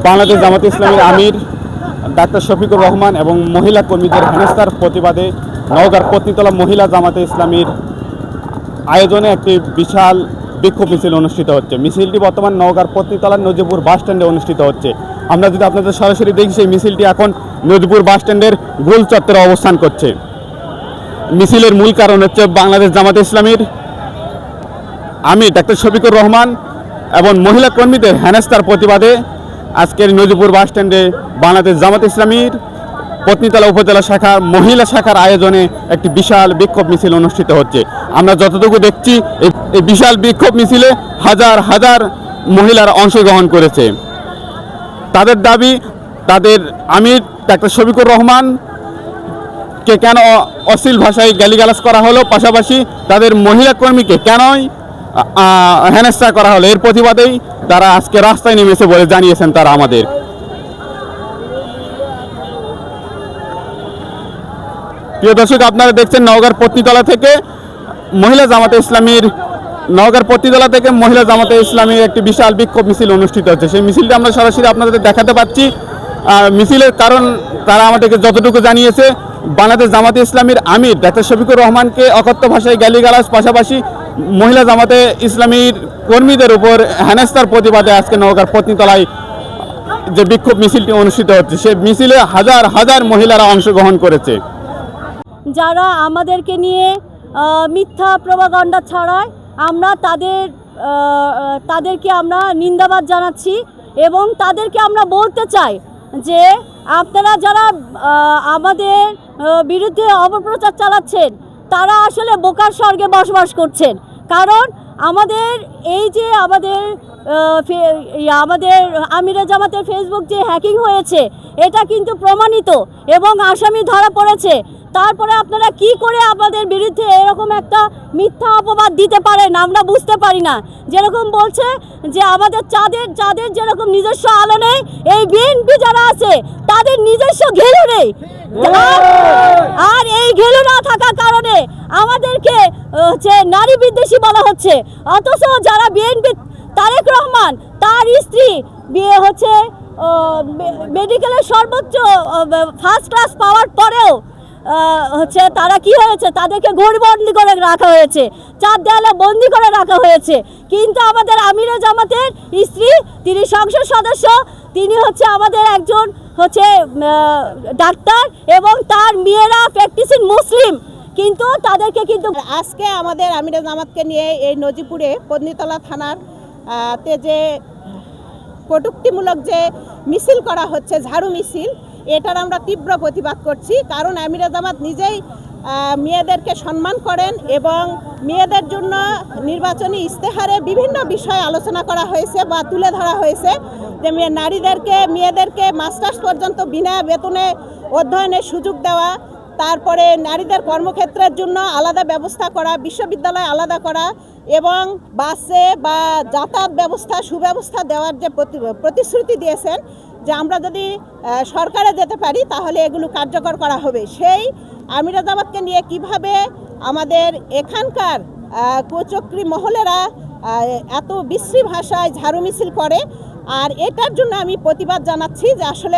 বাংলাদেশ জামাতে ইসলামীর আমির ডাক্তার শফিকুর রহমান এবং মহিলা কর্মীদের হেনস্থার প্রতিবাদে নওগাঁর পত্নীতলা মহিলা জামাতে ইসলামীর আয়োজনে একটি বিশাল বিক্ষোভ মিছিল অনুষ্ঠিত হচ্ছে। মিছিলটি বর্তমান নওগাঁর পত্নীতলার নজিপুর বাস স্ট্যান্ডে অনুষ্ঠিত হচ্ছে। আমরা যদি আপনাদের সরাসরি দেখি, সেই মিছিলটি এখন নজিপুর বাস স্ট্যান্ডের গোল চত্বরে অবস্থান করছে। মিছিলের মূল কারণ হচ্ছে বাংলাদেশ জামাতে ইসলামীর আমির ডাক্তার শফিকুর রহমান এবং মহিলা কর্মীদের হেনস্থার প্রতিবাদে আজকের নজিপুর বাস স্ট্যান্ডে বাংলাদেশ জামাতে ইসলামীর পত্নীতলা উপজেলা শাখার মহিলা শাখার আয়োজনে একটি বিশাল বিক্ষোভ মিছিল অনুষ্ঠিত হচ্ছে। আমরা যতটুকু দেখছি, এই বিশাল বিক্ষোভ মিছিলে হাজার হাজার মহিলারা অংশগ্রহণ করেছে। তাদের দাবি, তাদের আমির ডাক্তার শফিকুর রহমানকে কেন অশ্লীল ভাষায় গালিগালাজ করা হলো, পাশাপাশি তাদের মহিলা কর্মীকে কেনই হেনস্থা করা হলো, এর প্রতিবাদেই তারা আজকে রাস্তায় নেমেছে বলে জানিয়েছেন তারা আমাদের। প্রিয় দর্শক, আপনারা দেখছেন নওগাঁর পত্নীতলা থেকে মহিলা জামাতে ইসলামীর একটি বিশাল বিক্ষোভ মিছিল অনুষ্ঠিত হচ্ছে। সেই মিছিলটা আমরা সরাসরি আপনাদের দেখাতে পাচ্ছি। মিছিলের কারণ তারা আমাদেরকে যতটুকু জানিয়েছে, বাংলাদেশ জামাতে ইসলামীর আমির ডাক্তার শফিকুর রহমানকে অকথ্য ভাষায় গালিগালাজ, পাশাপাশি মহিলা জামাতে ইসলামীর কর্মীদের উপর হেনস্থার প্রতিবাদে আজকে নওগাঁর পত্নীতলায় যে বিক্ষোভ মিছিলটি অনুষ্ঠিত হচ্ছে, সে মিছিলে হাজার হাজার মহিলারা অংশগ্রহণ করেছে। যারা আমাদেরকে নিয়ে মিথ্যা প্রপাগান্ডা ছড়ায়, আমরা তাদেরকে আমরা নিন্দাবাদ জানাচ্ছি এবং তাদেরকে আমরা বলতে চাই যে আপনারা যারা আমাদের বিরুদ্ধে অপপ্রচার চালাচ্ছেন, তারা আসলে বোকার স্বর্গে বসবাস করছেন। কারণ আমাদের এই যে আমাদের আমিরে জামাতের ফেসবুক যে হ্যাকিং হয়েছে, এটা কিন্তু প্রমাণিত এবং আসামি ধরা পড়েছে। তারপরে আপনারা কি করে আমাদের বিরুদ্ধে এরকম একটা মিথ্যা অপবাদ দিতে পারেন, আমরা বুঝতে পারি না। যেরকম বলছে যে আমাদের যাদের যেরকম নিজস্ব আলো নেই, এই বিএনপি যারা আছে তাদের নিজস্ব ঘেলু নেই। আর এই ঘেলু না থাকার কারণে আমাদেরকে নারী বিদ্বেষী বলা হচ্ছে। অথচ যারা বিএনপি, তারেক রহমান তার স্ত্রী মেডিকেলের সর্বোচ্চ ফার্স্ট ক্লাস পাওয়ার পরেও তারা কি হয়েছে, তাদেরকে ঘরবন্দি করে রাখা হয়েছে, চার দেয়ালে বন্দি করে রাখা হয়েছে। কিন্তু আমাদের আমিরে জামাতের স্ত্রী, তিনি সংসদ সদস্য, তিনি আমাদের একজন ডাক্তার এবং তার মেয়েরা প্র্যাকটিসিং মুসলিম, কিন্তু তাদেরকে কিন্তু আজকে আমাদের আমিরে জামাতকে নিয়ে এই নজিপুরে পত্নীতলা থানার যে কটূক্তিমূলক যে মিছিল করা হচ্ছে, ঝাড়ু মিছিল, এটার আমরা তীব্র প্রতিবাদ করছি। কারণ আমিরে জামাত নিজেই মেয়েদেরকে সম্মান করেন এবং মেয়েদের জন্য নির্বাচনী ইশতেহারে বিভিন্ন বিষয় আলোচনা করা হয়েছে বা তুলে ধরা হয়েছে যে মেয়েদেরকে মাস্টার্স পর্যন্ত বিনা বেতনে অধ্যয়নের সুযোগ দেওয়া, তারপরে নারীদের কর্মক্ষেত্রের জন্য আলাদা ব্যবস্থা করা, বিশ্ববিদ্যালয় আলাদা করা এবং বাসে বা যাতায়াত ব্যবস্থা সুব্যবস্থা দেওয়ার যে প্রতিশ্রুতি দিয়েছেন যে আমরা যদি সরকারে যেতে পারি তাহলে এগুলো কার্যকর করা হবে। সেই আমিরে জামাতকে নিয়ে কিভাবে আমাদের এখানকার কুচক্রী মহলেরা এত বিশ্রী ভাষায় ঝাড়ু মিছিল করে, আর এটার জন্য আমি প্রতিবাদ জানাচ্ছি যে আসলে